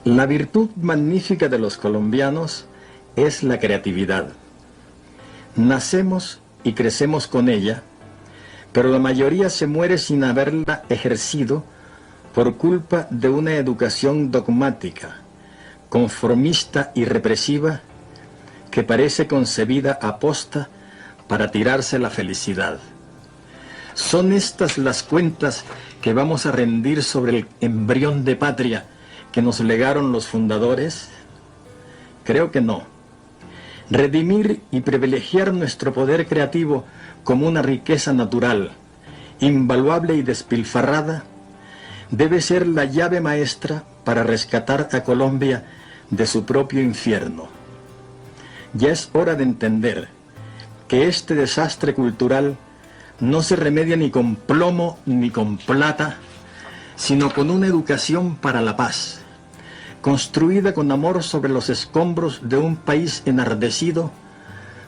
La virtud magnífica de los colombianos es la creatividad. Nacemos y crecemos con ella, pero la mayoría se muere sin haberla ejercido por culpa de una educación dogmática, conformista y represiva que parece concebida aposta para tirarse la felicidad. ¿Son estas las cuentas que vamos a rendir sobre el embrión de patria que nos legaron los fundadores? Creo que no. Redimir y privilegiar nuestro poder creativo como una riqueza natural, invaluable y despilfarrada, debe ser la llave maestra para rescatar a Colombia de su propio infierno. Ya es hora de entender que este desastre cultural no se remedia ni con plomo ni con plata, sino con una educación para la paz, construida con amor sobre los escombros de un país enardecido,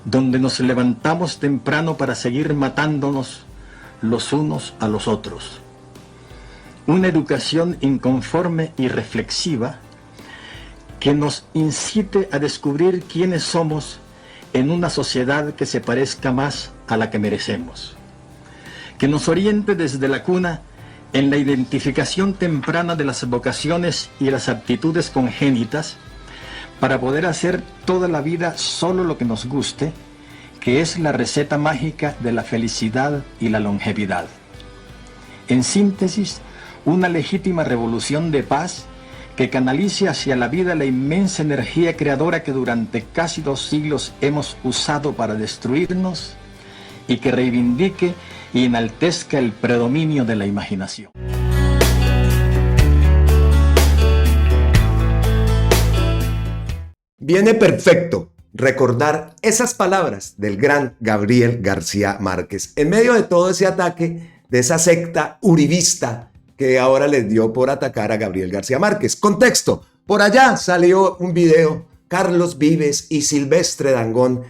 donde nos levantamos temprano para seguir matándonos los unos a los otros. Una educación inconforme y reflexiva que nos incite a descubrir quiénes somos en una sociedad que se parezca más a la que merecemos. Que nos oriente desde la cuna en la identificación temprana de las vocaciones y las aptitudes congénitas para poder hacer toda la vida solo lo que nos guste, que es la receta mágica de la felicidad y la longevidad. En síntesis, una legítima revolución de paz que canalice hacia la vida la inmensa energía creadora que durante casi 2 siglos hemos usado para destruirnos y que reivindique y enaltezca el predominio de la imaginación. Viene perfecto recordar esas palabras del gran Gabriel García Márquez en medio de todo ese ataque de esa secta uribista que ahora les dio por atacar a Gabriel García Márquez. Contexto: por allá salió un video, Carlos Vives y Silvestre Dangond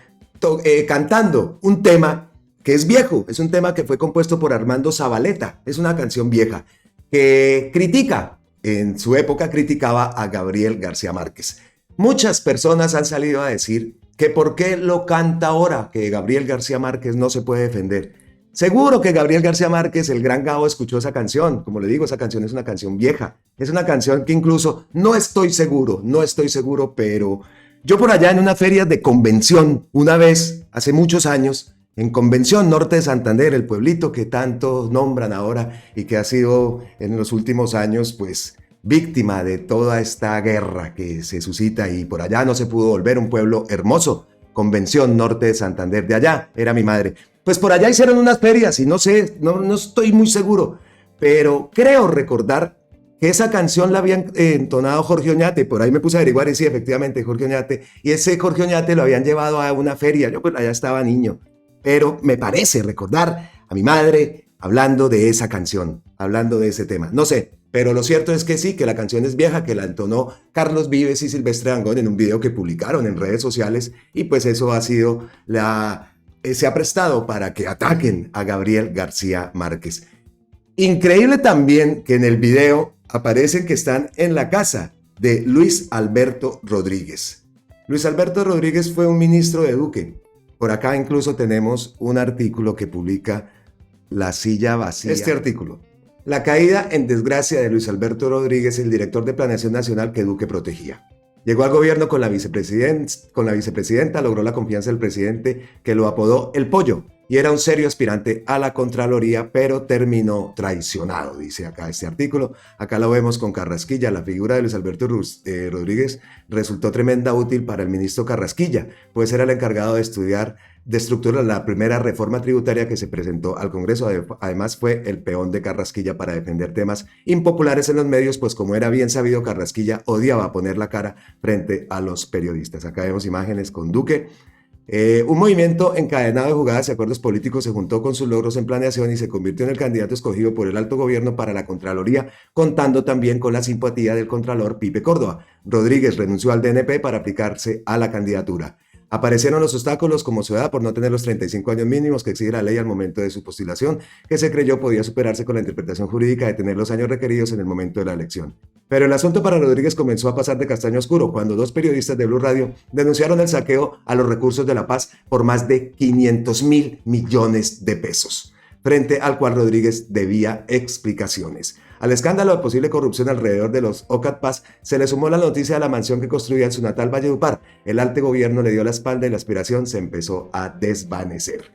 cantando un tema que es viejo, es un tema que fue compuesto por Armando Zabaleta, es una canción vieja que critica, en su época criticaba a Gabriel García Márquez. Muchas personas han salido a decir que por qué lo canta ahora, que Gabriel García Márquez no se puede defender. Seguro que Gabriel García Márquez, el gran Gabo, escuchó esa canción. Como le digo, esa canción es una canción vieja. Es una canción que incluso no estoy seguro, pero yo por allá en una feria de Convención, una vez, hace muchos años, en Convención Norte de Santander, el pueblito que tanto nombran ahora y que ha sido en los últimos años, pues, víctima de toda esta guerra que se suscita y por allá no se pudo volver un pueblo hermoso. Convención Norte de Santander, de allá era mi madre. Pues por allá hicieron unas ferias y no sé, no estoy muy seguro, pero creo recordar que esa canción la habían entonado Jorge Oñate. Por ahí me puse a averiguar y sí, efectivamente, Jorge Oñate. Y ese Jorge Oñate lo habían llevado a una feria. Yo pues allá estaba niño, pero me parece recordar a mi madre hablando de esa canción, hablando de ese tema. No sé, pero lo cierto es que sí, que la canción es vieja, que la entonó Carlos Vives y Silvestre Dangond en un video que publicaron en redes sociales y pues eso ha sido se ha prestado para que ataquen a Gabriel García Márquez. Increíble también que en el video aparecen que están en la casa de Luis Alberto Rodríguez. Luis Alberto Rodríguez fue un ministro de Duque. Por acá incluso tenemos un artículo que publica La Silla Vacía. Este artículo: la caída en desgracia de Luis Alberto Rodríguez, el director de Planeación Nacional que Duque protegía. Llegó al gobierno con la vicepresidenta, logró la confianza del presidente, que lo apodó El Pollo, y era un serio aspirante a la Contraloría, pero terminó traicionado, dice acá este artículo. Acá lo vemos con Carrasquilla. La figura de Luis Alberto Rodríguez resultó tremenda útil para el ministro Carrasquilla, pues era el encargado de estructurar la primera reforma tributaria que se presentó al Congreso. Además fue el peón de Carrasquilla para defender temas impopulares en los medios, pues como era bien sabido, Carrasquilla odiaba poner la cara frente a los periodistas. Acá vemos imágenes con Duque. Un movimiento encadenado de jugadas y acuerdos políticos se juntó con sus logros en planeación y se convirtió en el candidato escogido por el alto gobierno para la Contraloría, contando también con la simpatía del contralor Pipe Córdoba. Rodríguez renunció al DNP para aplicarse a la candidatura. Aparecieron los obstáculos como su edad por no tener los 35 años mínimos que exige la ley al momento de su postulación, que se creyó podía superarse con la interpretación jurídica de tener los años requeridos en el momento de la elección. Pero el asunto para Rodríguez comenzó a pasar de castaño oscuro cuando dos periodistas de Blue Radio denunciaron el saqueo a los recursos de La Paz por más de 500.000 millones de pesos, frente al cual Rodríguez debía explicaciones. Al escándalo de posible corrupción alrededor de los OCAT Paz se le sumó la noticia de la mansión que construía en su natal Valledupar. El alto gobierno le dio la espalda y la aspiración se empezó a desvanecer.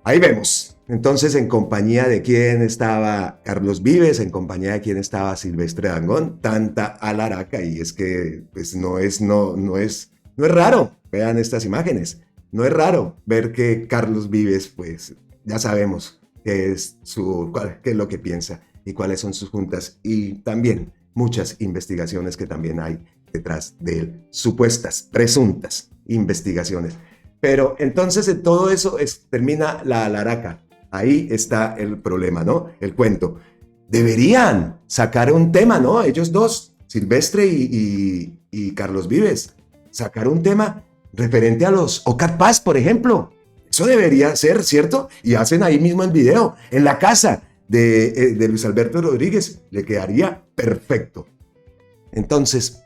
Ahí vemos. Entonces, ¿en compañía de quién estaba Carlos Vives? ¿En compañía de quién estaba Silvestre Dangond? Tanta alaraca, y es que pues, no es raro. Vean estas imágenes. No es raro ver que Carlos Vives, pues ya sabemos qué es lo que piensa y cuáles son sus juntas, y también muchas investigaciones que también hay detrás de él, supuestas, presuntas investigaciones. Pero entonces en todo eso termina la alaraca. Ahí está el problema, ¿no? El cuento. Deberían sacar un tema, ¿no? Ellos dos, Silvestre y Carlos Vives, sacar un tema referente a los OCAT Paz, por ejemplo. Eso debería ser, ¿cierto? Y hacen ahí mismo el video, en la casa de Luis Alberto Rodríguez, le quedaría perfecto. Entonces,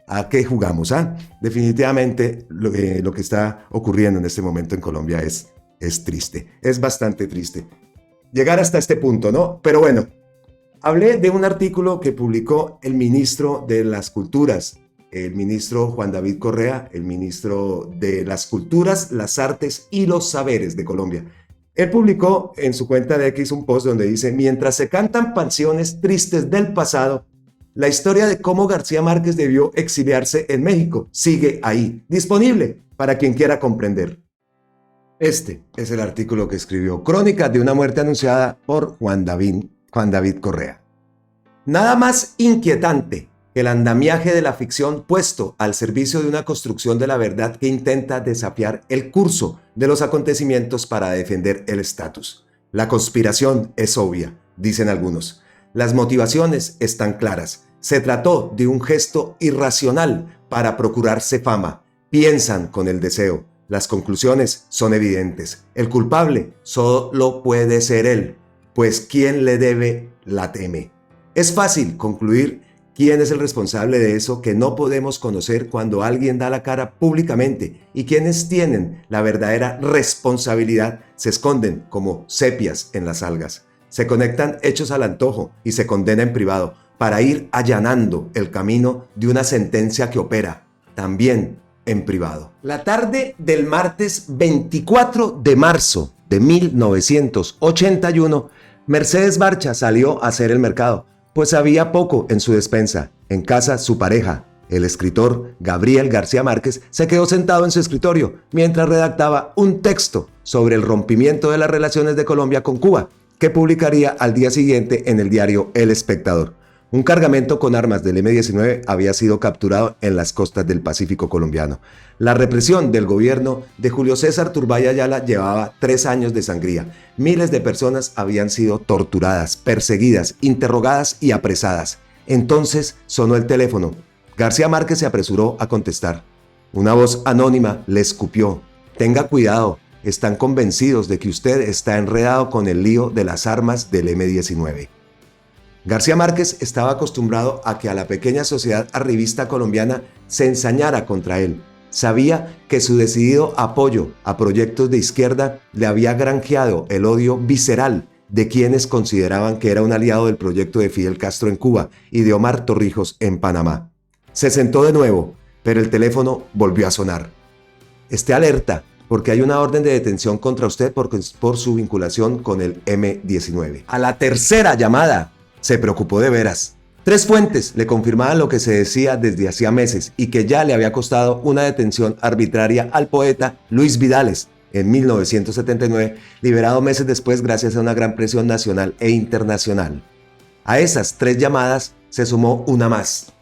¿a qué jugamos? Definitivamente lo que está ocurriendo en este momento en Colombia es triste, es bastante triste. Llegar hasta este punto, ¿no? Pero bueno, hablé de un artículo que publicó el ministro de las Culturas, el ministro Juan David Correa, el ministro de las Culturas, las Artes y los Saberes de Colombia. Él publicó en su cuenta de X un post donde dice: mientras se cantan canciones tristes del pasado, la historia de cómo García Márquez debió exiliarse en México sigue ahí, disponible para quien quiera comprender. Este es el artículo que escribió Crónicas de una muerte anunciada por Juan David Correa. Nada más inquietante que el andamiaje de la ficción puesto al servicio de una construcción de la verdad que intenta desafiar el curso de los acontecimientos para defender el estatus. La conspiración es obvia, dicen algunos. Las motivaciones están claras. Se trató de un gesto irracional para procurarse fama. Piensan con el deseo. Las conclusiones son evidentes. El culpable solo puede ser él, pues quien le debe la teme. Es fácil concluir quién es el responsable de eso que no podemos conocer cuando alguien da la cara públicamente, y quienes tienen la verdadera responsabilidad se esconden como sepias en las algas. Se conectan hechos al antojo y se condena en privado para ir allanando el camino de una sentencia que opera también en privado. La tarde del martes 24 de marzo de 1981, Mercedes Barcha salió a hacer el mercado, pues había poco en su despensa. En casa, su pareja, el escritor Gabriel García Márquez, se quedó sentado en su escritorio mientras redactaba un texto sobre el rompimiento de las relaciones de Colombia con Cuba, que publicaría al día siguiente en el diario El Espectador. Un cargamento con armas del M-19 había sido capturado en las costas del Pacífico colombiano. La represión del gobierno de Julio César Turbay Ayala llevaba 3 años de sangría. Miles de personas habían sido torturadas, perseguidas, interrogadas y apresadas. Entonces sonó el teléfono. García Márquez se apresuró a contestar. Una voz anónima le escupió: «Tenga cuidado, están convencidos de que usted está enredado con el lío de las armas del M-19». García Márquez estaba acostumbrado a que a la pequeña sociedad arribista colombiana se ensañara contra él. Sabía que su decidido apoyo a proyectos de izquierda le había granjeado el odio visceral de quienes consideraban que era un aliado del proyecto de Fidel Castro en Cuba y de Omar Torrijos en Panamá. Se sentó de nuevo, pero el teléfono volvió a sonar. «Esté alerta, porque hay una orden de detención contra usted por su vinculación con el M-19. A la tercera llamada, se preocupó de veras. 3 fuentes le confirmaban lo que se decía desde hacía meses y que ya le había costado una detención arbitraria al poeta Luis Vidales en 1979, liberado meses después gracias a una gran presión nacional e internacional. A esas 3 llamadas se sumó una más.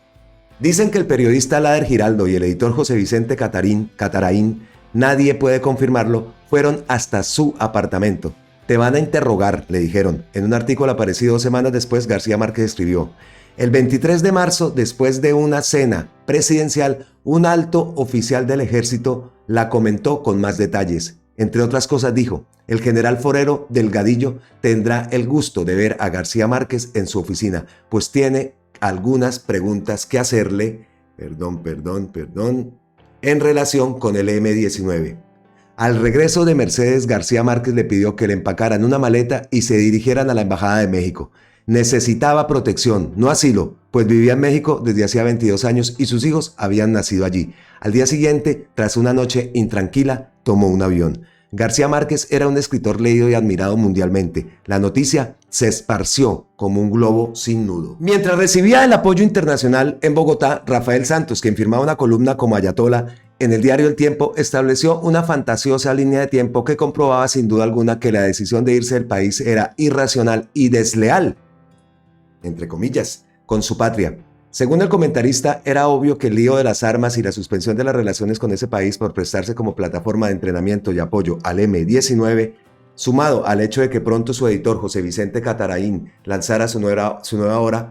Dicen que el periodista Lader Giraldo y el editor José Vicente Cataraín, nadie puede confirmarlo, fueron hasta su apartamento. «Te van a interrogar», le dijeron. En un artículo aparecido 2 semanas después, García Márquez escribió: «El 23 de marzo, después de una cena presidencial, un alto oficial del ejército la comentó con más detalles. Entre otras cosas dijo: el general Forero Delgadillo tendrá el gusto de ver a García Márquez en su oficina, pues tiene algunas preguntas que hacerle, en relación con el M-19. Al regreso de Mercedes, García Márquez le pidió que le empacaran una maleta y se dirigieran a la Embajada de México. Necesitaba protección, no asilo, pues vivía en México desde hacía 22 años y sus hijos habían nacido allí. Al día siguiente, tras una noche intranquila, tomó un avión. García Márquez era un escritor leído y admirado mundialmente. La noticia se esparció como un globo sin nudo. Mientras recibía el apoyo internacional en Bogotá, Rafael Santos, quien firmaba una columna como ayatolá en el diario El Tiempo, estableció una fantasiosa línea de tiempo que comprobaba sin duda alguna que la decisión de irse del país era irracional y desleal, entre comillas, con su patria. Según el comentarista, era obvio que el lío de las armas y la suspensión de las relaciones con ese país por prestarse como plataforma de entrenamiento y apoyo al M-19, sumado al hecho de que pronto su editor José Vicente Cataraín lanzara su nueva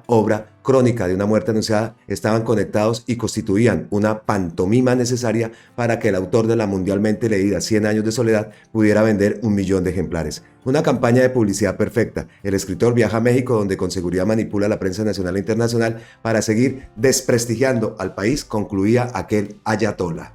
obra Crónica de una muerte anunciada, estaban conectados y constituían una pantomima necesaria para que el autor de la mundialmente leída 100 años de soledad pudiera vender 1 millón de ejemplares. Una campaña de publicidad perfecta. El escritor viaja a México, donde con seguridad manipula la prensa nacional e internacional para seguir desprestigiando al país, concluía aquel ayatolá.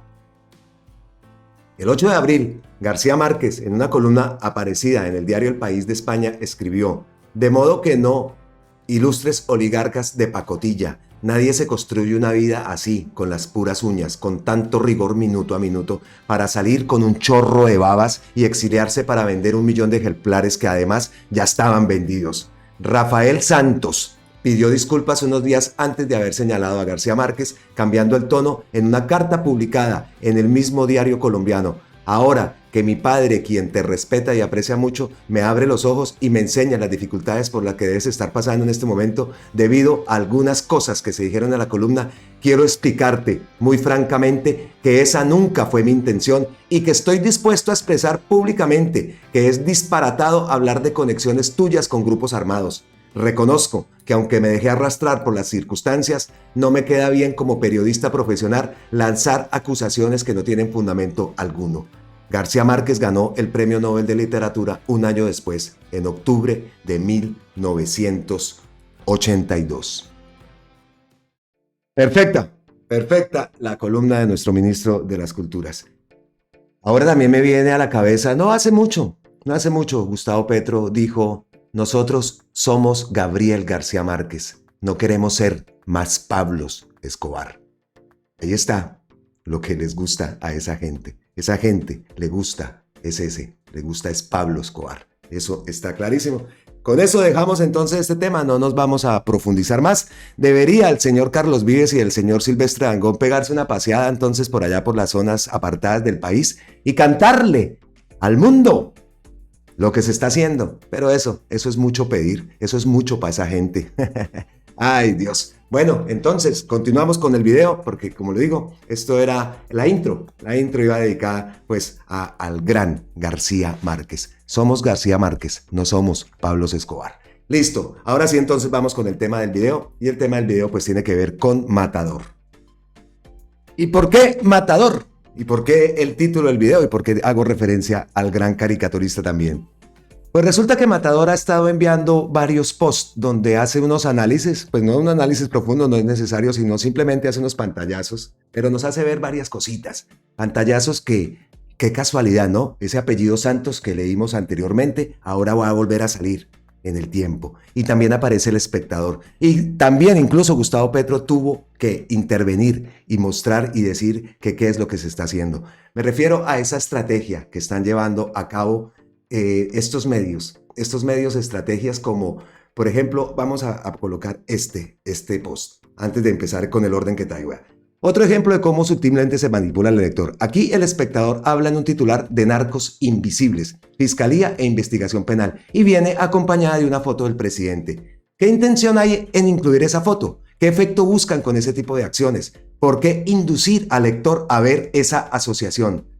El 8 de abril, García Márquez, en una columna aparecida en el diario El País de España, escribió: de modo que no, ilustres oligarcas de pacotilla, nadie se construye una vida así, con las puras uñas, con tanto rigor minuto a minuto, para salir con un chorro de babas y exiliarse para vender 1 millón de ejemplares que además ya estaban vendidos. Rafael Santos pidió disculpas unos días antes de haber señalado a García Márquez, cambiando el tono en una carta publicada en el mismo diario colombiano. Ahora que mi padre, quien te respeta y aprecia mucho, me abre los ojos y me enseña las dificultades por las que debes estar pasando en este momento debido a algunas cosas que se dijeron en la columna, quiero explicarte muy francamente que esa nunca fue mi intención y que estoy dispuesto a expresar públicamente que es disparatado hablar de conexiones tuyas con grupos armados. Reconozco que aunque me dejé arrastrar por las circunstancias, no me queda bien como periodista profesional lanzar acusaciones que no tienen fundamento alguno. García Márquez ganó el Premio Nobel de Literatura un año después, en octubre de 1982. Perfecta la columna de nuestro ministro de las Culturas. Ahora también me viene a la cabeza, no hace mucho, Gustavo Petro dijo: nosotros somos Gabriel García Márquez, no queremos ser más Pablos Escobar. Ahí está lo que les gusta a esa gente. Esa gente le gusta es Pablo Escobar. Eso está clarísimo. Con eso dejamos entonces este tema, no nos vamos a profundizar más. Debería el señor Carlos Vives y el señor Silvestre Dangond pegarse una paseada entonces por allá por las zonas apartadas del país y cantarle al mundo lo que se está haciendo. Pero eso es mucho pedir, eso es mucho para esa gente. Ay, Dios. Bueno, entonces continuamos con el video porque, como le digo, esto era la intro. La intro iba dedicada pues al gran García Márquez. Somos García Márquez, no somos Pablos Escobar. Listo, ahora sí entonces vamos con el tema del video. Y el tema del video pues tiene que ver con Matador. ¿Y por qué Matador? ¿Y por qué el título del video? ¿Y por qué hago referencia al gran caricaturista también? Pues resulta que Matador ha estado enviando varios posts donde hace unos análisis, pues no un análisis profundo, no es necesario, sino simplemente hace unos pantallazos, pero nos hace ver varias cositas. Pantallazos que, qué casualidad, ¿no? Ese apellido Santos que leímos anteriormente, ahora va a volver a salir en el tiempo. Y también aparece El Espectador. Y también incluso Gustavo Petro tuvo que intervenir y mostrar y decir que qué es lo que se está haciendo. Me refiero a esa estrategia que están llevando a cabo estos medios, estrategias como, por ejemplo, vamos a colocar este post, antes de empezar con el orden que traigo. Otro ejemplo de cómo sutilmente se manipula el lector. Aquí El Espectador habla en un titular de narcos invisibles, fiscalía e investigación penal, y viene acompañada de una foto del presidente. ¿Qué intención hay en incluir esa foto? ¿Qué efecto buscan con ese tipo de acciones? ¿Por qué inducir al lector a ver esa asociación?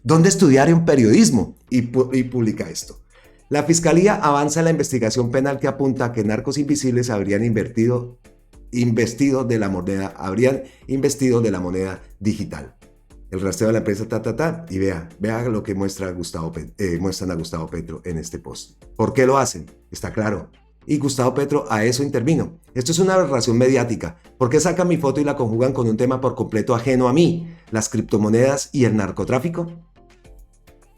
¿Dónde estudiar un periodismo? Y publica esto. La Fiscalía avanza en la investigación penal que apunta a que narcos invisibles habrían investido de la moneda digital. el rastreo de la empresa, y vea lo que muestran a Gustavo Petro en este post. ¿Por qué lo hacen? Está claro. Y Gustavo Petro a eso intervino. Esto es una aberración mediática. ¿Por qué sacan mi foto y la conjugan con un tema por completo ajeno a mí? ¿Las criptomonedas y el narcotráfico?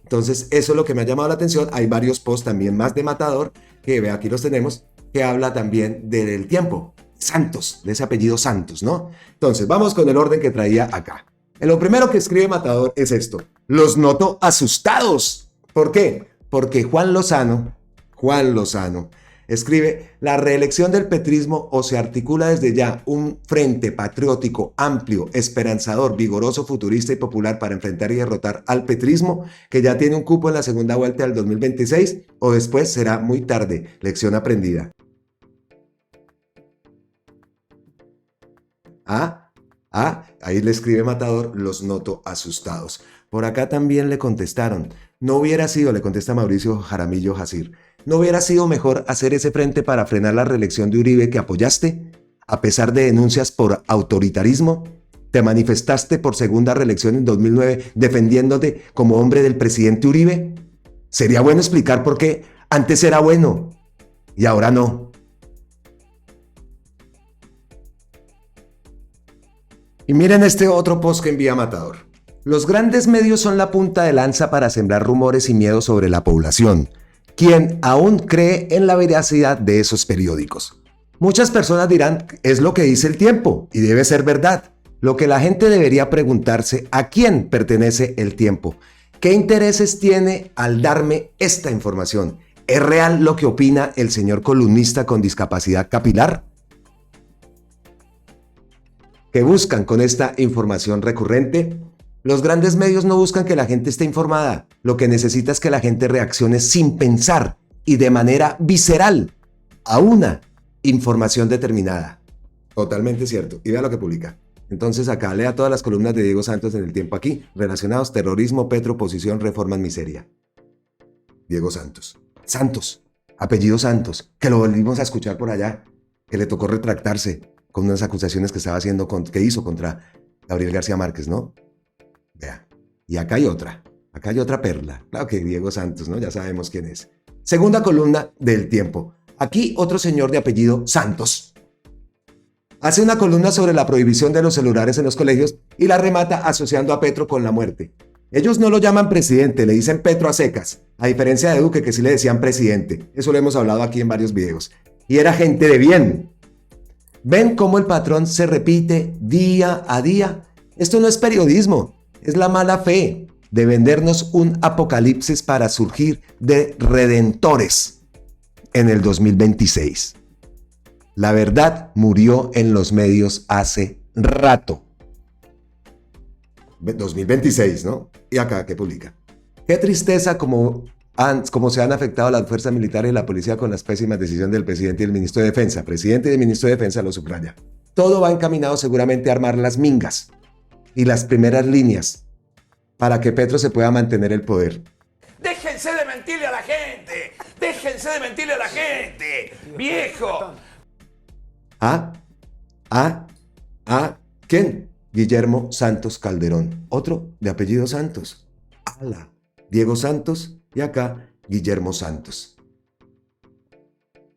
Entonces, eso es lo que me ha llamado la atención. Hay varios posts también más de Matador, que vea, aquí los tenemos, que habla también del tiempo. Santos, de ese apellido Santos, ¿no? Entonces, vamos con el orden que traía acá. Lo primero que escribe Matador es esto: los noto asustados. ¿Por qué? Porque Juan Lozano, escribe: la reelección del petrismo o se articula desde ya un frente patriótico, amplio, esperanzador, vigoroso, futurista y popular para enfrentar y derrotar al petrismo, que ya tiene un cupo en la segunda vuelta del 2026, o después será muy tarde. Lección aprendida. Ahí le escribe Matador: los noto asustados. Por acá también le contestaron: no hubiera sido, le contesta Mauricio Jaramillo Jacir, ¿no hubiera sido mejor hacer ese frente para frenar la reelección de Uribe que apoyaste? A pesar de denuncias por autoritarismo, te manifestaste por segunda reelección en 2009 defendiéndote como hombre del presidente Uribe. Sería bueno explicar por qué antes era bueno y ahora no. Y miren este otro post que envía Matador. Los grandes medios son la punta de lanza para sembrar rumores y miedo sobre la población, quien aún cree en la veracidad de esos periódicos. Muchas personas dirán: es lo que dice el Tiempo y debe ser verdad. Lo que la gente debería preguntarse: ¿a quién pertenece el Tiempo? ¿Qué intereses tiene al darme esta información? ¿Es real lo que opina el señor columnista con discapacidad capilar? ¿Qué buscan con esta información recurrente? Los grandes medios no buscan que la gente esté informada. Lo que necesita es que la gente reaccione sin pensar y de manera visceral a una información determinada. Totalmente cierto. Y vea lo que publica. Entonces acá lea todas las columnas de Diego Santos en El Tiempo aquí, relacionados: terrorismo, Petro, oposición, reforma en miseria. Diego Santos. Santos. Apellido Santos. Que lo volvimos a escuchar por allá. Que le tocó retractarse con unas acusaciones que hizo contra Gabriel García Márquez, ¿no? Vea. Y acá hay otra perla. Claro que Diego Santos, ¿no? Ya sabemos quién es. Segunda columna del Tiempo. Aquí otro señor de apellido Santos hace una columna sobre la prohibición de los celulares en los colegios y la remata asociando a Petro con la muerte. Ellos no lo llaman presidente, le dicen Petro a secas, a diferencia de Duque, que sí le decían presidente. Eso lo hemos hablado aquí en varios videos. Y era gente de bien. ¿Ven cómo el patrón se repite día a día? Esto no es periodismo, es la mala fe de vendernos un apocalipsis para surgir de redentores en el 2026. La verdad murió en los medios hace rato. 2026, ¿no? Y acá, ¿qué publica? Qué tristeza como se han afectado las fuerzas militares y la policía con las pésimas decisiones del presidente y el ministro de Defensa. Presidente y el ministro de Defensa lo subraya. Todo va encaminado seguramente a armar las mingas y las primeras líneas para que Petro se pueda mantener el poder. ¡Déjense de mentirle a la gente! ¡Déjense de mentirle a la gente! ¡Viejo! ¿Quién? Guillermo Santos Calderón, otro de apellido Santos. Diego Santos y acá Guillermo Santos.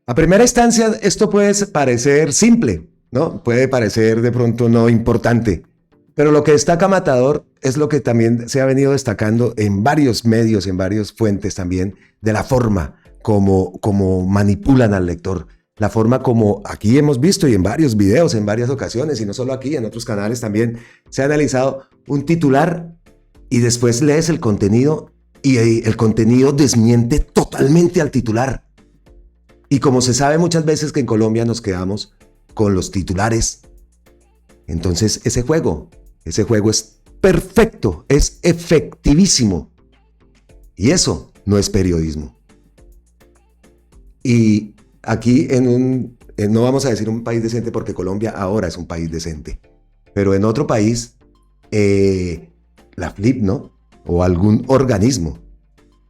A primera instancia esto puede parecer simple, ¿no? Puede parecer de pronto no importante, pero lo que destaca Matador es lo que también se ha venido destacando en varios medios, en varias fuentes también, de la forma como manipulan al lector. La forma como aquí hemos visto y en varios videos, en varias ocasiones, y no solo aquí, en otros canales también, se ha analizado un titular y después lees el contenido y el contenido desmiente totalmente al titular. Y como se sabe muchas veces que en Colombia nos quedamos con los titulares, entonces ese juego es perfecto, es efectivísimo. Y eso no es periodismo. Y aquí no vamos a decir un país decente porque Colombia ahora es un país decente, pero en otro país, la FLIP, ¿no? O algún organismo,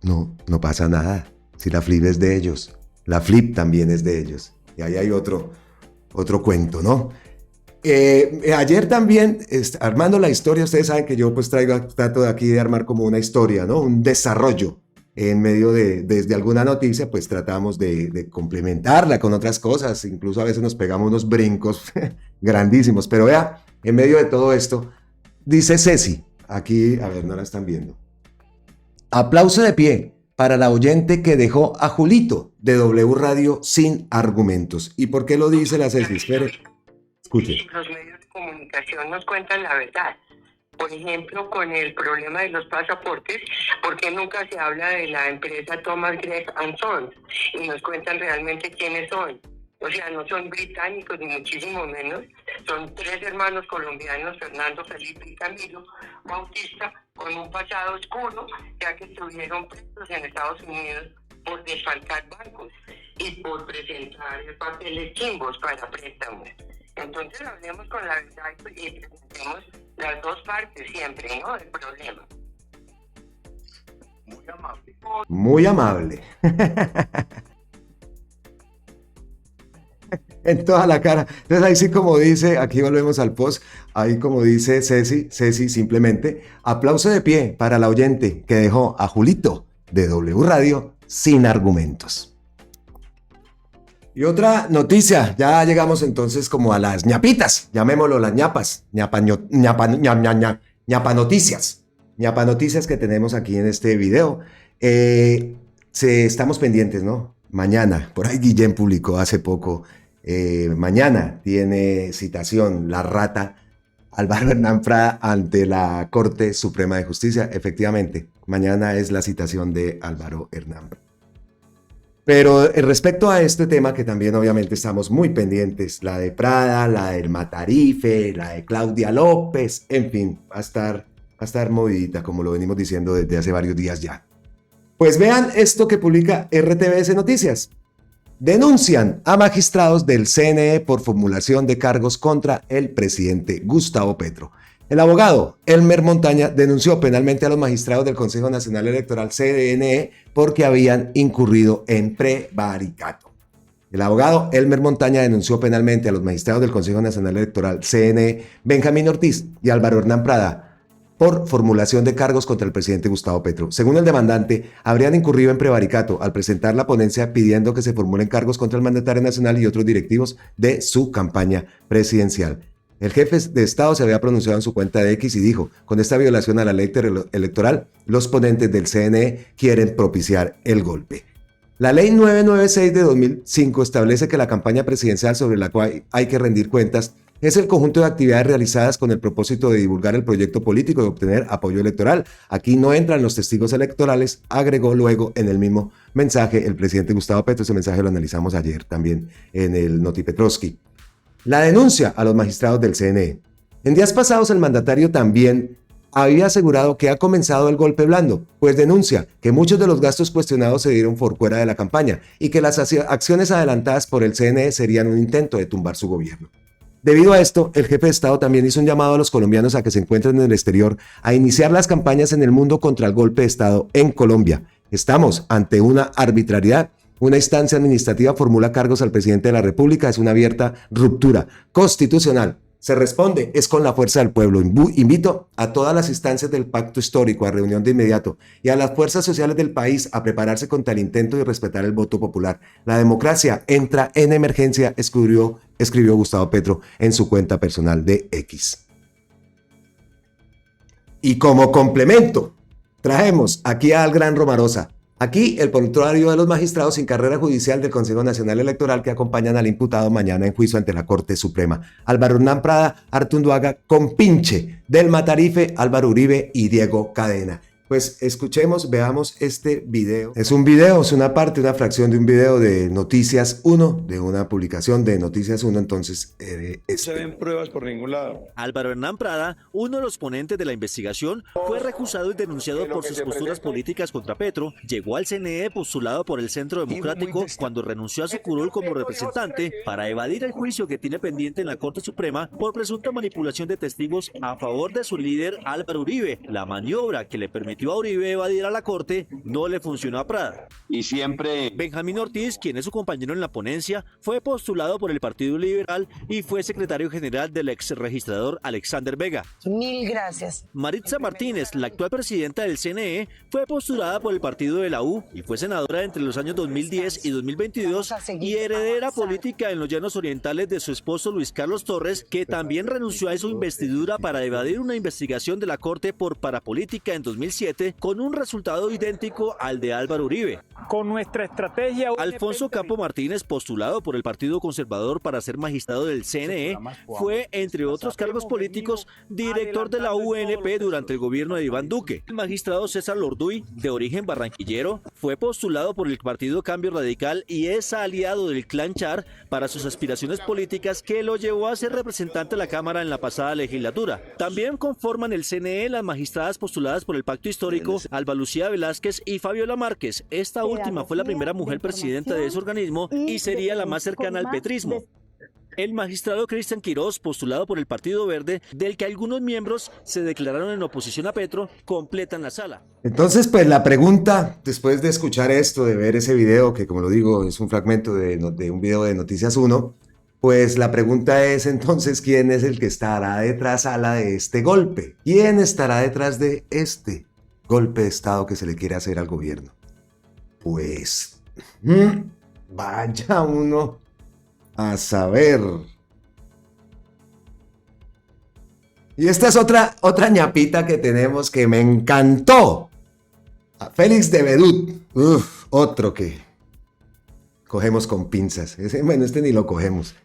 no pasa nada. Si la FLIP es de ellos, la FLIP también es de ellos. Y ahí hay otro cuento, ¿no? Ayer también, armando la historia, ustedes saben que yo pues trato de aquí de armar como una historia, ¿no? Un desarrollo en medio desde alguna noticia, pues tratamos de complementarla con otras cosas, incluso a veces nos pegamos unos brincos grandísimos, pero vea, en medio de todo esto, dice Ceci, aquí, a ver, no la están viendo. Aplauso de pie para la oyente que dejó a Julito de W Radio sin argumentos. ¿Y por qué lo dice la Ceci? Espere, escuche. Los medios de comunicación nos cuentan la verdad. Por ejemplo, con el problema de los pasaportes, porque nunca se habla de la empresa Thomas Gregg & Sons y nos cuentan realmente quiénes son. O sea, no son británicos ni muchísimo menos, son 3 hermanos colombianos, Fernando, Felipe y Camilo Bautista, con un pasado oscuro, ya que estuvieron presos en Estados Unidos por desfalcar bancos y por presentar papeles chimbos para préstamos. Entonces hablemos con la verdad y presentemos las dos partes siempre, ¿no? Del problema. Muy amable. Muy amable. En toda la cara. Entonces ahí sí como dice, aquí volvemos al post, ahí como dice Ceci simplemente, aplauso de pie para la oyente que dejó a Julito de W Radio sin argumentos. Y otra noticia, ya llegamos entonces como a las ñapitas, llamémoslo las ñapas, ñapa noticias que tenemos aquí en este video. Estamos pendientes, ¿no? Mañana, por ahí Guillén publicó hace poco, mañana tiene citación la rata Álvaro Hernán Prada ante la Corte Suprema de Justicia. Efectivamente, mañana es la citación de Álvaro Hernán Prada. Pero respecto a este tema que también obviamente estamos muy pendientes, la de Prada, la del Matarife, la de Claudia López, en fin, va a estar movidita como lo venimos diciendo desde hace varios días ya. Pues vean esto que publica RTBC Noticias. Denuncian a magistrados del CNE por formulación de cargos contra el presidente Gustavo Petro. El abogado Elmer Montaña denunció penalmente a los magistrados del Consejo Nacional Electoral CNE porque habían incurrido en prevaricato. El abogado Elmer Montaña denunció penalmente a los magistrados del Consejo Nacional Electoral CNE, Benjamín Ortiz y Álvaro Hernán Prada, por formulación de cargos contra el presidente Gustavo Petro. Según el demandante, habrían incurrido en prevaricato al presentar la ponencia pidiendo que se formulen cargos contra el mandatario nacional y otros directivos de su campaña presidencial. El jefe de Estado se había pronunciado en su cuenta de X y dijo, con esta violación a la ley electoral, los ponentes del CNE quieren propiciar el golpe. La ley 996 de 2005 establece que la campaña presidencial sobre la cual hay que rendir cuentas es el conjunto de actividades realizadas con el propósito de divulgar el proyecto político y obtener apoyo electoral. Aquí no entran los testigos electorales, agregó luego en el mismo mensaje el presidente Gustavo Petro. Ese mensaje lo analizamos ayer también en el Noti Petrovsky. La denuncia a los magistrados del CNE. En días pasados el mandatario también había asegurado que ha comenzado el golpe blando, pues denuncia que muchos de los gastos cuestionados se dieron por fuera de la campaña y que las acciones adelantadas por el CNE serían un intento de tumbar su gobierno. Debido a esto, el jefe de Estado también hizo un llamado a los colombianos a que se encuentren en el exterior a iniciar las campañas en el mundo contra el golpe de Estado en Colombia. Estamos ante una arbitrariedad. Una instancia administrativa formula cargos al presidente de la República. Es una abierta ruptura constitucional. Se responde, es con la fuerza del pueblo. Invito a todas las instancias del pacto histórico a reunión de inmediato y a las fuerzas sociales del país a prepararse contra el intento de respetar el voto popular. La democracia entra en emergencia, escribió Gustavo Petro en su cuenta personal de X. Y como complemento, traemos aquí al gran Romarosa. Aquí el prontuario de los magistrados sin carrera judicial del Consejo Nacional Electoral que acompañan al imputado mañana en juicio ante la Corte Suprema. Álvaro Hernán Prada, Artunduaga, compinche del Matarife, Álvaro Uribe y Diego Cadena. Pues escuchemos, veamos este video. Es un video, es una fracción de un video de Noticias 1, de una publicación de Noticias 1, entonces... No se ven pruebas por ningún lado. Álvaro Hernán Prada, uno de los ponentes de la investigación, fue recusado y denunciado por sus posturas políticas contra Petro, llegó al CNE postulado por el Centro Democrático cuando renunció a su curul como representante para evadir el juicio que tiene pendiente en la Corte Suprema por presunta manipulación de testigos a favor de su líder Álvaro Uribe, la maniobra que le permitió permitió a Uribe evadir a la corte no le funcionó a Prada. Y siempre... Benjamín Ortiz, quien es su compañero en la ponencia, fue postulado por el Partido Liberal y fue secretario general del ex registrador Alexander Vega. Mil gracias. Maritza Martínez, la actual presidenta del CNE, fue postulada por el partido de la U y fue senadora entre los años 2010 y 2022 y heredera política en los llanos orientales de su esposo Luis Carlos Torres, que también renunció a su investidura para evadir una investigación de la Corte por parapolítica en 2007 con un resultado idéntico al de Álvaro Uribe. Con nuestra estrategia... Alfonso Campo Martínez, postulado por el Partido Conservador para ser magistrado del CNE, fue, entre otros cargos políticos, director de la UNP durante el gobierno de Iván Duque. El magistrado César Lorduy, de origen barranquillero, fue postulado por el Partido Cambio Radical y es aliado del Clan Char para sus aspiraciones políticas que lo llevó a ser representante de la Cámara en la pasada legislatura. También conforman el CNE las magistradas postuladas por el Pacto Histórico, Alba Lucía Velázquez y Fabiola Márquez. Esta última fue la primera mujer presidenta de ese organismo y sería la más cercana al petrismo. El magistrado Cristian Quirós, postulado por el Partido Verde, del que algunos miembros se declararon en oposición a Petro, completan la sala. Entonces, pues la pregunta, después de escuchar esto, de ver ese video, que como lo digo, es un fragmento de un video de Noticias 1, pues la pregunta es entonces, ¿quién es el que estará detrás de este golpe? ¿Quién estará detrás de este golpe de Estado que se le quiere hacer al gobierno? Pues, vaya uno a saber. Y esta es otra ñapita que tenemos que me encantó. A Félix de Bedut. Otro que cogemos con pinzas. Bueno, este ni lo cogemos.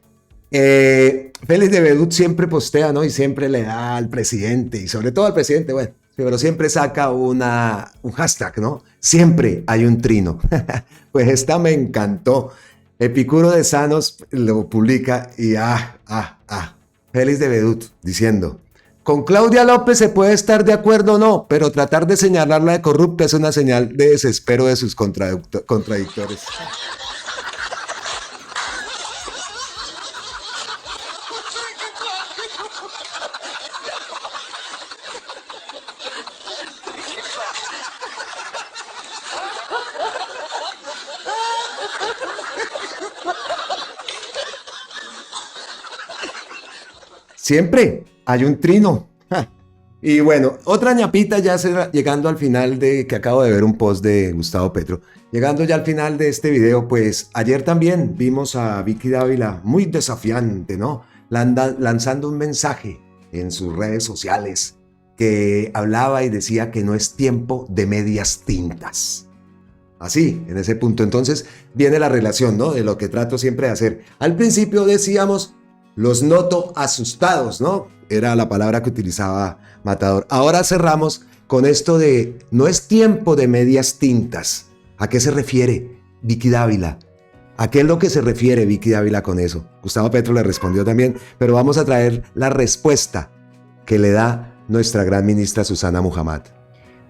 Félix de Bedut siempre postea, ¿no? Y siempre le da al presidente, y sobre todo al presidente, bueno, pero siempre saca un hashtag, ¿no? Siempre hay un trino. Pues esta me encantó. Epicuro de Sanos lo publica y Félix de Bedut diciendo: con Claudia López se puede estar de acuerdo o no, pero tratar de señalarla de corrupta es una señal de desespero de sus contradictores. Siempre hay un trino. Y bueno, otra ñapita ya llegando al final que acabo de ver un post de Gustavo Petro. Llegando ya al final de este video, pues ayer también vimos a Vicky Dávila muy desafiante, ¿no? Lanzando un mensaje en sus redes sociales que hablaba y decía que no es tiempo de medias tintas. Así, en ese punto. Entonces viene la relación, ¿no? De lo que trato siempre de hacer. Al principio decíamos: los noto asustados, ¿no? Era la palabra que utilizaba Matador. Ahora cerramos con esto de no es tiempo de medias tintas. ¿A qué se refiere Vicky Dávila? ¿A qué es lo que se refiere Vicky Dávila con eso? Gustavo Petro le respondió también, pero vamos a traer la respuesta que le da nuestra gran ministra Susana Muhammad.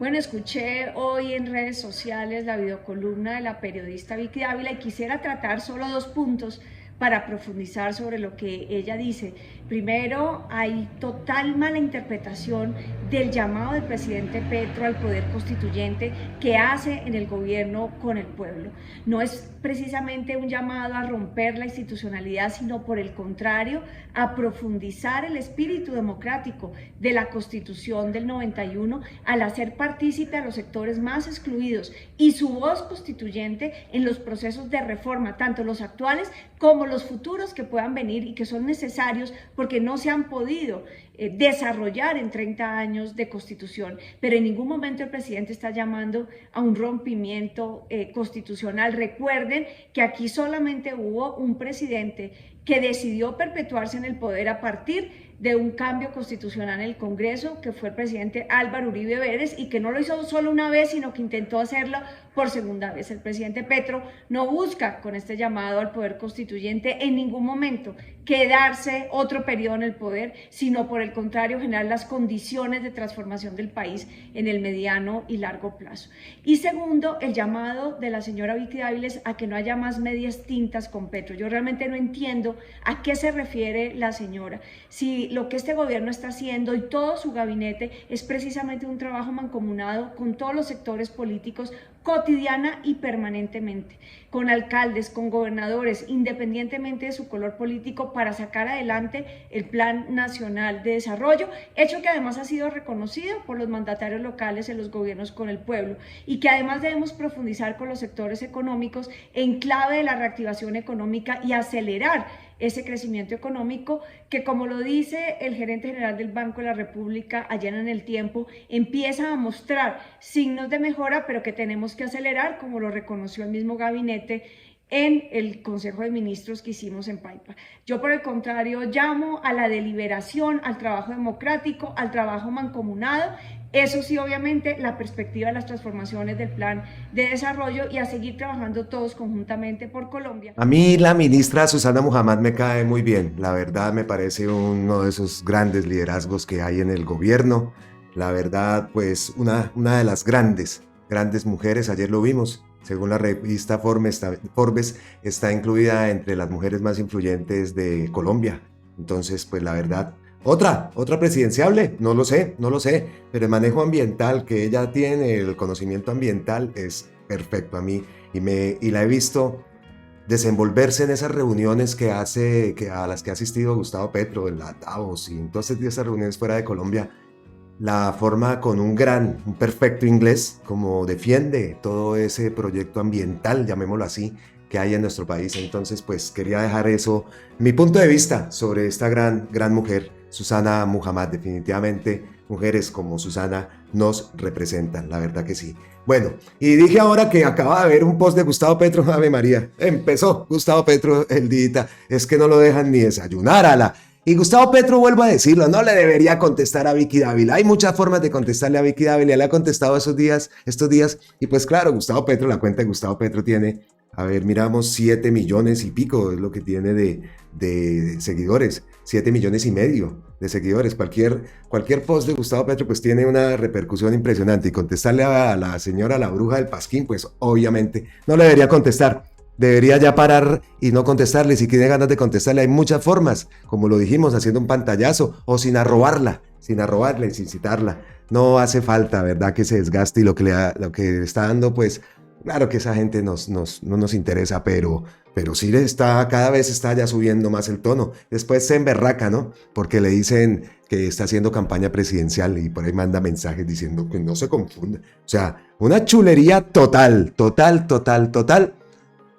Bueno, escuché hoy en redes sociales la videocolumna de la periodista Vicky Dávila y quisiera tratar solo 2 puntos para profundizar sobre lo que ella dice. Primero, hay total mala interpretación del llamado del presidente Petro al poder constituyente que hace en el gobierno con el pueblo. No es precisamente un llamado a romper la institucionalidad, sino por el contrario, a profundizar el espíritu democrático de la Constitución del 91 al hacer partícipe a los sectores más excluidos y su voz constituyente en los procesos de reforma, tanto los actuales como los futuros que puedan venir y que son necesarios porque no se han podido desarrollar en 30 años de constitución, pero en ningún momento el presidente está llamando a un rompimiento constitucional. Recuerden que aquí solamente hubo un presidente que decidió perpetuarse en el poder a partir de un cambio constitucional en el Congreso, que fue el presidente Álvaro Uribe Vélez, y que no lo hizo solo una vez, sino que intentó hacerlo por segunda vez. El presidente Petro no busca con este llamado al poder constituyente en ningún momento quedarse otro periodo en el poder, sino por el contrario generar las condiciones de transformación del país en el mediano y largo plazo. Y segundo, el llamado de la señora Vicky Dáviles a que no haya más medias tintas con Petro. Yo realmente no entiendo a qué se refiere la señora, si lo que este gobierno está haciendo y todo su gabinete es precisamente un trabajo mancomunado con todos los sectores políticos cotidiana y permanentemente, con alcaldes, con gobernadores, independientemente de su color político, para sacar adelante el Plan Nacional de Desarrollo, hecho que además ha sido reconocido por los mandatarios locales en los gobiernos con el pueblo, y que además debemos profundizar con los sectores económicos en clave de la reactivación económica y acelerar ese crecimiento económico que, como lo dice el gerente general del Banco de la República ayer en El Tiempo, empieza a mostrar signos de mejora, pero que tenemos que acelerar, como lo reconoció el mismo gabinete en el Consejo de Ministros que hicimos en Paipa. Yo, por el contrario, llamo a la deliberación, al trabajo democrático, al trabajo mancomunado. Eso sí, obviamente, la perspectiva de las transformaciones del plan de desarrollo, y a seguir trabajando todos conjuntamente por Colombia. A mí la ministra Susana Muhammad me cae muy bien. La verdad me parece uno de esos grandes liderazgos que hay en el gobierno. La verdad, pues una de las grandes mujeres, ayer lo vimos. Según la revista Forbes, está incluida entre las mujeres más influyentes de Colombia. Entonces, pues la verdad, otra presidenciable, no lo sé, pero el manejo ambiental que ella tiene, el conocimiento ambiental es perfecto a mí, y la he visto desenvolverse en esas reuniones a las que ha asistido Gustavo Petro, en la Davos y en todas esas reuniones fuera de Colombia. La forma con un perfecto inglés, como defiende todo ese proyecto ambiental, llamémoslo así, que hay en nuestro país. Entonces, pues quería dejar eso, mi punto de vista sobre esta gran mujer, Susana Muhammad. Definitivamente, mujeres como Susana nos representan, la verdad que sí. Bueno, y dije ahora que acaba de ver un post de Gustavo Petro. Ave María, empezó Gustavo Petro el día, es que no lo dejan ni desayunar a la... Y Gustavo Petro, vuelvo a decirlo, no le debería contestar a Vicky Dávila. Hay muchas formas de contestarle a Vicky Dávila. Le ha contestado estos días. Y pues claro, Gustavo Petro, la cuenta de Gustavo Petro tiene, a ver, miramos 7 millones y pico, es lo que tiene de seguidores. 7 millones y medio de seguidores. Cualquier post de Gustavo Petro pues tiene una repercusión impresionante. Y contestarle a la señora, la bruja del Pasquín, pues obviamente no le debería contestar. Debería ya parar y no contestarle. Si tiene ganas de contestarle, hay muchas formas, como lo dijimos, haciendo un pantallazo o sin arrobarla y sin citarla. No hace falta, ¿verdad?, que se desgaste, y lo que le está dando, pues claro que esa gente no nos interesa, pero sí cada vez está ya subiendo más el tono. Después se emberraca, ¿no? Porque le dicen que está haciendo campaña presidencial y por ahí manda mensajes diciendo que no se confunda. O sea, una chulería total.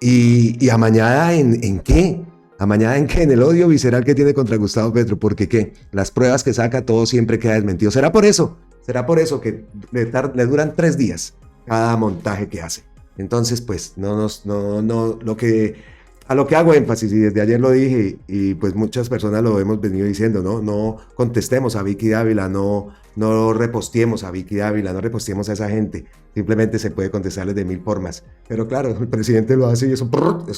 Y amañada en qué? Amañada en qué? En el odio visceral que tiene contra Gustavo Petro, porque ¿qué? Las pruebas que saca, todo siempre queda desmentido. ¿Será por eso que le duran 3 días cada montaje que hace? Entonces, pues, a lo que hago énfasis, y desde ayer lo dije, y pues muchas personas lo hemos venido diciendo, no contestemos a Vicky Dávila, no reposteemos a Vicky Dávila, no reposteemos a esa gente. Simplemente se puede contestarles de 1000 formas. Pero claro, el presidente lo hace y eso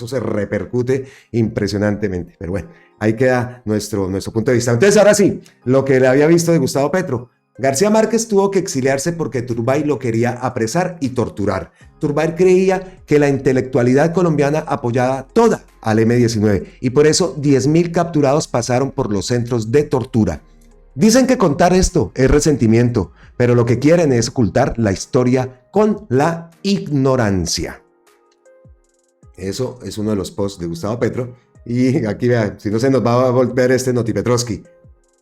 se repercute impresionantemente. Pero bueno, ahí queda nuestro punto de vista. Entonces, ahora sí, lo que le había visto de Gustavo Petro. García Márquez tuvo que exiliarse porque Turbay lo quería apresar y torturar. Turbay creía que la intelectualidad colombiana apoyaba toda al M-19 y por eso 10.000 capturados pasaron por los centros de tortura. Dicen que contar esto es resentimiento, pero lo que quieren es ocultar la historia con la ignorancia. Eso es uno de los posts de Gustavo Petro. Y aquí vean, si no se nos va a volver Notipetrovsky.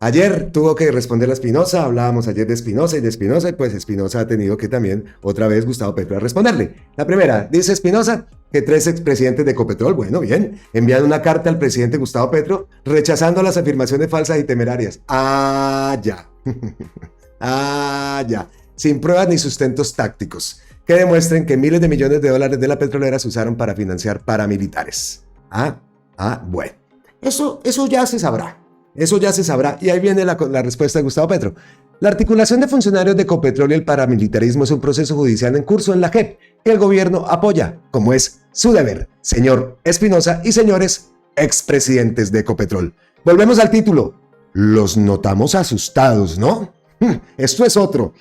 Ayer tuvo que responder a Espinosa, hablábamos ayer de Espinosa, y pues Espinosa ha tenido que también otra vez Gustavo Petro a responderle. La primera, dice Espinosa que 3 expresidentes de Ecopetrol, bueno, bien, envían una carta al presidente Gustavo Petro rechazando las afirmaciones falsas y temerarias. Ya. Sin pruebas ni sustentos tácticos que demuestren que miles de millones de dólares de la petrolera se usaron para financiar paramilitares. Bueno, eso ya se sabrá. Y ahí viene la respuesta de Gustavo Petro. La articulación de funcionarios de Ecopetrol y el paramilitarismo es un proceso judicial en curso en la JEP que el gobierno apoya, como es su deber. Señor Espinosa y señores, expresidentes de Ecopetrol. Volvemos al título. Los notamos asustados, ¿no? Esto es otro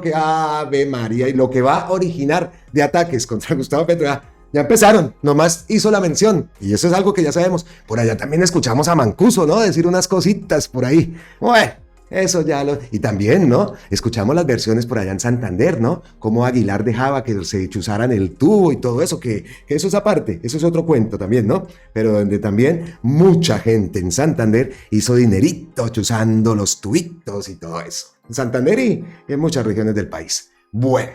que Ave María, y lo que va a originar de ataques contra Gustavo Petro. Ya empezaron, nomás hizo la mención, y eso es algo que ya sabemos. Por allá también escuchamos a Mancuso, ¿no? Decir unas cositas por ahí. Bueno, eso ya lo... Y también, ¿no? Escuchamos las versiones por allá en Santander, ¿no? Cómo Aguilar dejaba que se chuzaran el tubo y todo eso, que eso es aparte, eso es otro cuento también, ¿no? Pero donde también mucha gente en Santander hizo dinerito chuzando los tubitos y todo eso. En Santander y en muchas regiones del país. Bueno,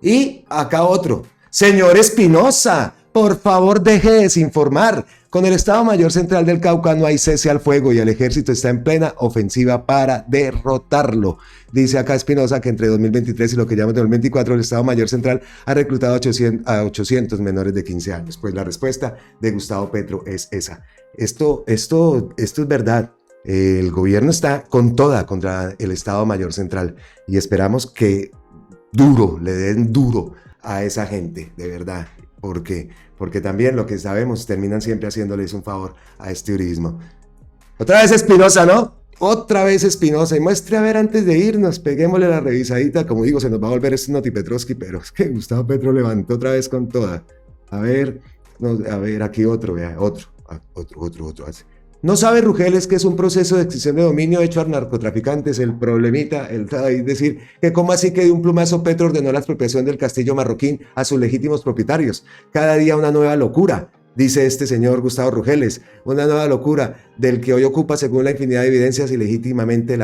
y acá otro. Señor Espinosa, por favor deje de desinformar. Con el Estado Mayor Central del Cauca no hay cese al fuego y el ejército está en plena ofensiva para derrotarlo. Dice acá Espinosa que entre 2023 y lo que llamamos 2024 el Estado Mayor Central ha reclutado a 800 menores de 15 años. Pues la respuesta de Gustavo Petro es esa. Esto es verdad. El gobierno está con toda contra el Estado Mayor Central y esperamos que le den duro a esa gente, de verdad, porque también lo que sabemos terminan siempre haciéndoles un favor a este uribismo. Otra vez Espinosa, ¿no? Otra vez Espinosa, y muestre a ver antes de irnos, peguémosle la revisadita, como digo, se nos va a volver este Noti Petrovsky, pero es que Gustavo Petro levantó otra vez con toda. A ver, aquí otro, vea, otro. ¿No sabe Rugeles que es un proceso de extinción de dominio hecho a narcotraficantes? El problemita, es decir, que cómo así que de un plumazo Petro ordenó la expropiación del castillo marroquín a sus legítimos propietarios. Cada día una nueva locura, dice este señor Gustavo Rugeles, una nueva locura del que hoy ocupa, según la infinidad de evidencias, ilegítimamente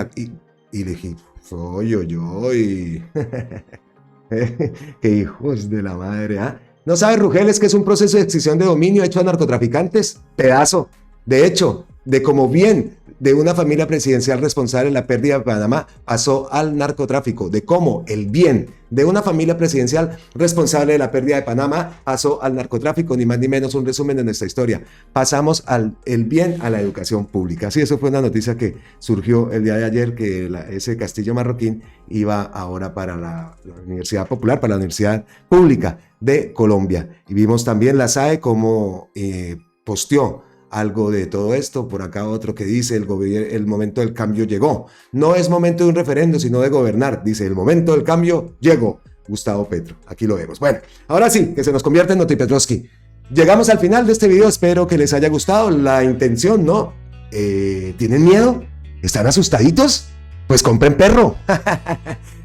¡Qué hijos de la madre! ¿Ah? ¿No sabe Rugeles que es un proceso de extinción de dominio hecho a narcotraficantes? Pedazo. De hecho, de como bien de una familia presidencial responsable en la pérdida de Panamá pasó al narcotráfico, de cómo el bien de una familia presidencial responsable de la pérdida de Panamá pasó al narcotráfico, ni más ni menos un resumen de nuestra historia. Pasamos el bien a la educación pública. Sí, eso fue una noticia que surgió el día de ayer, que ese castillo marroquín iba ahora para la Universidad Popular, para la Universidad Pública de Colombia. Y vimos también la SAE como posteó algo de todo esto. Por acá otro que dice, el momento del cambio llegó. No es momento de un referendo, sino de gobernar. Dice, el momento del cambio llegó. Gustavo Petro, aquí lo vemos. Bueno, ahora sí, que se nos convierte en Noti Petrovsky. Llegamos al final de este video, espero que les haya gustado. La intención, ¿no? ¿Tienen miedo? ¿Están asustaditos? Pues compren perro.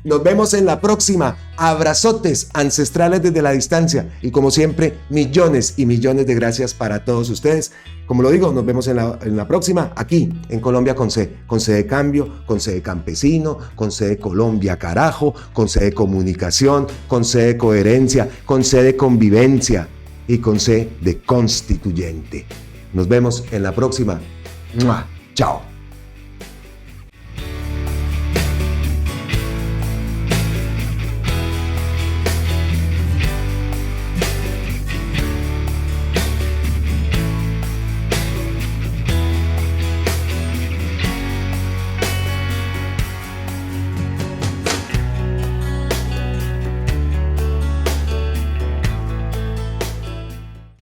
Nos vemos en la próxima. Abrazotes ancestrales desde la distancia. Y como siempre, millones y millones de gracias para todos ustedes. Como lo digo, nos vemos en la próxima, aquí en Colombia con C. Con C de cambio, con C de campesino, con C de Colombia, carajo, con C de comunicación, con C de coherencia, con C de convivencia y con C de constituyente. Nos vemos en la próxima. ¡Mua! Chao.